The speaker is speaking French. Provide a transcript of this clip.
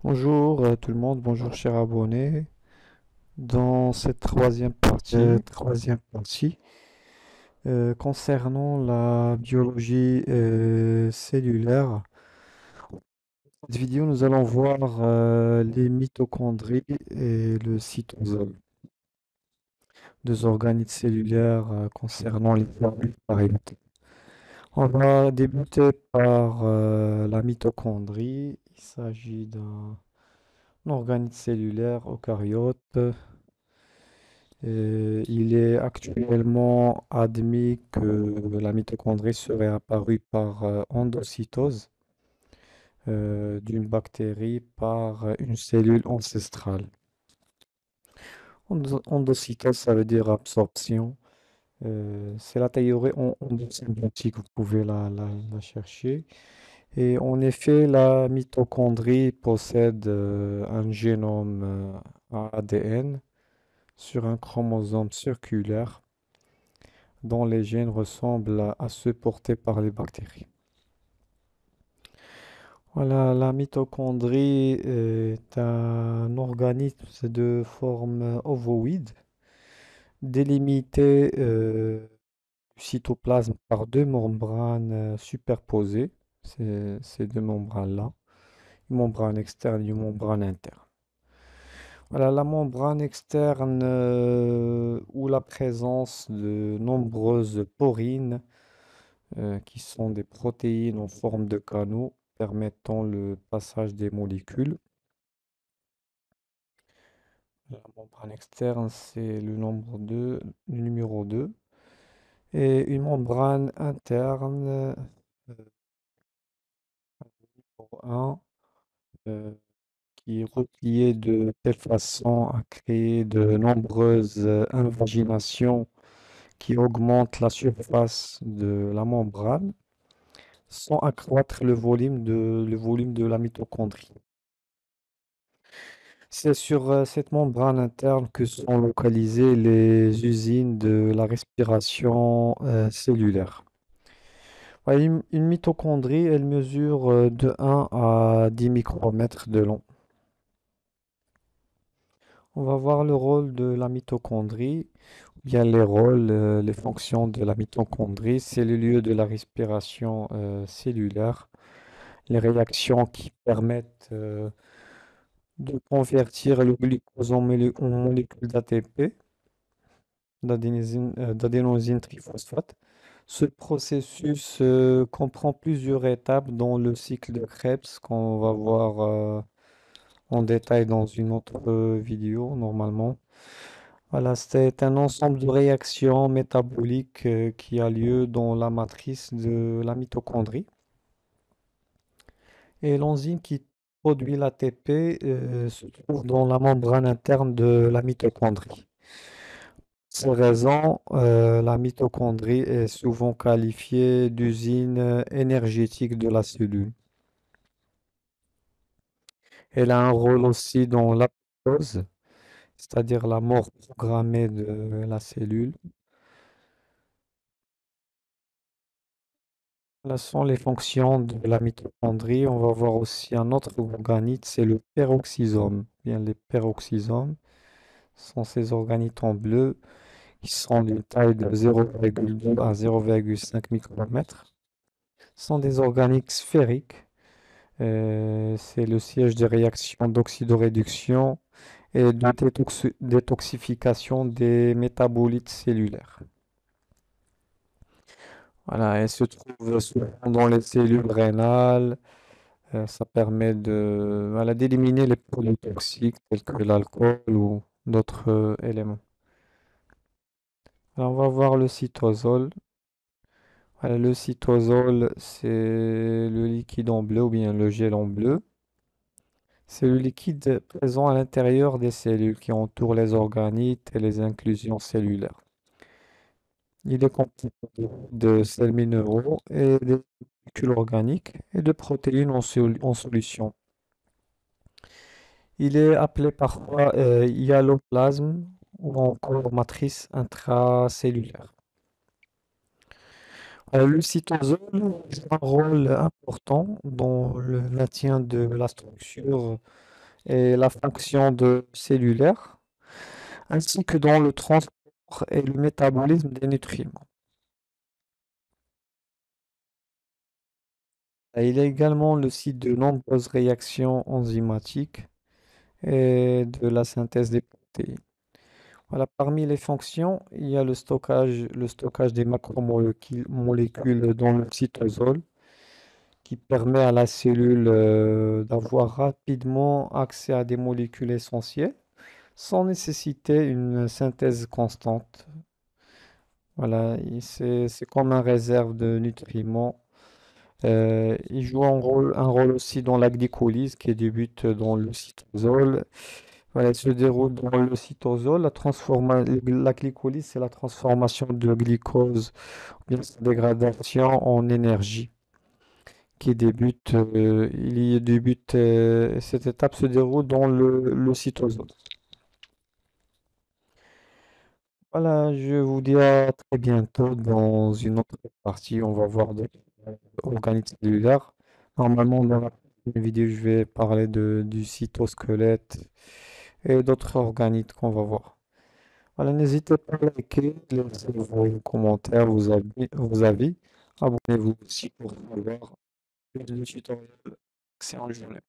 Bonjour tout le monde, bonjour chers abonnés. Dans cette troisième partie concernant la biologie cellulaire, dans cette vidéo nous allons voir les mitochondries et le cytosol, deux organites cellulaires concernant les cellules parietal. On va débuter par la mitochondrie. Il s'agit d'un organite cellulaire eucaryote. Il est actuellement admis que la mitochondrie serait apparue par endocytose d'une bactérie par une cellule ancestrale. Endocytose, ça veut dire absorption. C'est la théorie endosymbiotique, vous pouvez la chercher. Et en effet, la mitochondrie possède un génome ADN sur un chromosome circulaire dont les gènes ressemblent à ceux portés par les bactéries. Voilà, la mitochondrie est un organisme de forme ovoïde, délimité du cytoplasme par deux membranes superposées, ces deux membranes-là, une membrane externe et une membrane interne. Voilà, la membrane externe ou la présence de nombreuses porines qui sont des protéines en forme de canaux permettant le passage des molécules. La membrane externe, c'est le numéro 2. Et une membrane interne, numéro 1, qui est repliée de telle façon à créer de nombreuses invaginations qui augmentent la surface de la membrane sans accroître le volume de la mitochondrie. C'est sur cette membrane interne que sont localisées les usines de la respiration cellulaire. Ouais, une mitochondrie, elle mesure de 1 à 10 micromètres de long. On va voir le rôle de la mitochondrie, ou bien les rôles, les fonctions de la mitochondrie. C'est le lieu de la respiration cellulaire, les réactions qui permettent de convertir le glucose en molécules d'ATP, d'adénosine triphosphate. Ce processus comprend plusieurs étapes dans le cycle de Krebs qu'on va voir en détail dans une autre vidéo normalement. Voilà, c'est un ensemble de réactions métaboliques qui a lieu dans la matrice de la mitochondrie. Et l'enzyme qui produit l'ATP se trouve dans la membrane interne de la mitochondrie. Pour ces raisons, la mitochondrie est souvent qualifiée d'usine énergétique de la cellule. Elle a un rôle aussi dans l'apoptose, c'est-à-dire la mort programmée de la cellule. Là sont les fonctions de la mitochondrie. On va voir aussi un autre organite, c'est le peroxysome. Bien, les peroxysomes sont ces organites en bleu qui sont d'une taille de 0,2 à 0,5 micromètres. Ce sont des organites sphériques. C'est le siège des réactions d'oxydoréduction et de détoxification des métabolites cellulaires. Voilà, elle se trouve souvent dans les cellules rénales. Ça permet voilà, d'éliminer les produits toxiques tels que l'alcool ou d'autres éléments. Alors, on va voir le cytosol. Voilà, le cytosol, c'est le liquide en bleu ou bien le gel en bleu. C'est le liquide présent à l'intérieur des cellules qui entourent les organites et les inclusions cellulaires. Il est composé de sels minéraux et des molécules organiques et de protéines en solution. Il est appelé parfois hyaloplasme ou encore matrice intracellulaire. Le cytosol joue un rôle important dans le maintien de la structure et la fonction cellulaire, ainsi que dans le transport et le métabolisme des nutriments. Et il est également le site de nombreuses réactions enzymatiques et de la synthèse des protéines. Voilà, parmi les fonctions, il y a le stockage des macromolécules molécules dans le cytosol, qui permet à la cellule d'avoir rapidement accès à des molécules essentielles sans nécessiter une synthèse constante. Voilà, c'est comme un réserve de nutriments. Il joue un rôle aussi dans la glycolyse qui débute dans le cytosol. Voilà, il se déroule dans le cytosol. La glycolyse, c'est la transformation de glucose, ou bien sa dégradation en énergie qui débute. Cette étape se déroule dans le cytosol. Voilà, je vous dis à très bientôt dans une autre partie. On va voir d'autres organismes cellulaires. Normalement, dans la prochaine vidéo, je vais parler du cytosquelette et d'autres organismes qu'on va voir. Voilà, n'hésitez pas à liker, laisser vos commentaires, vos avis. Abonnez-vous aussi pour voir plus de tutoriels. Excellente journée.